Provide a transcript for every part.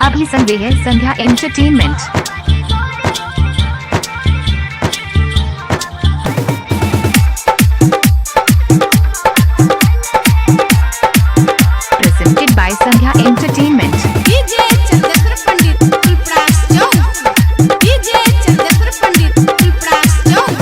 अभी सुन रहे हैं Sandhya entertainment. Presented by Sandhya entertainment. DJ Chandrashekhar Pandit Piparas Chowk. DJ Chandrashekhar Pandit Piparas Chowk.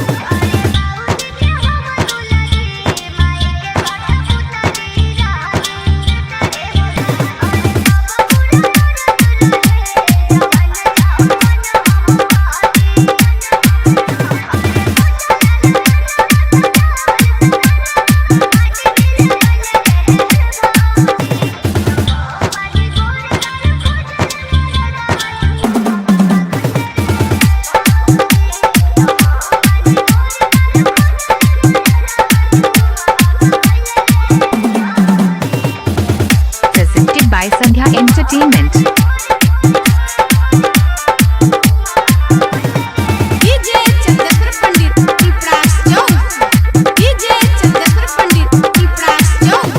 Presented by Sandhya entertainment. DJ Chandrashekhar Pandit Piparas Chowk. DJ Chandrashekhar Pandit Piparas Chowk.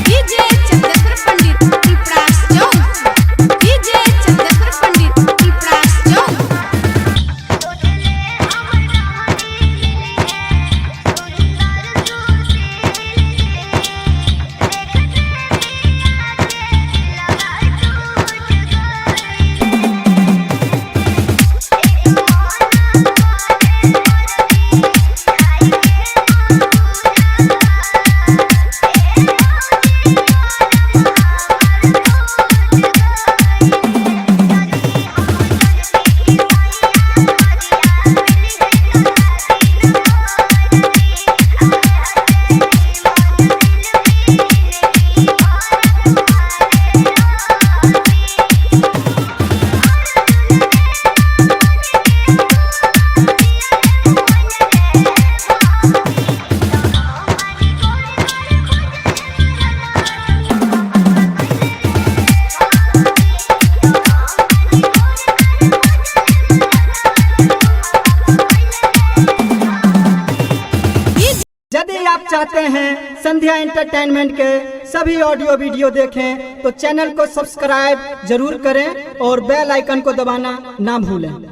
DJ Chandrashekhar Pandit Piparas Chowk. DJ Chandrashekhar Pandit Piparas Chowk. यदि आप चाहते हैं संध्या एंटरटेनमेंट के सभी ऑडियो वीडियो देखें तो चैनल को सब्सक्राइब जरूर करें और बेल आइकन को दबाना ना भूलें।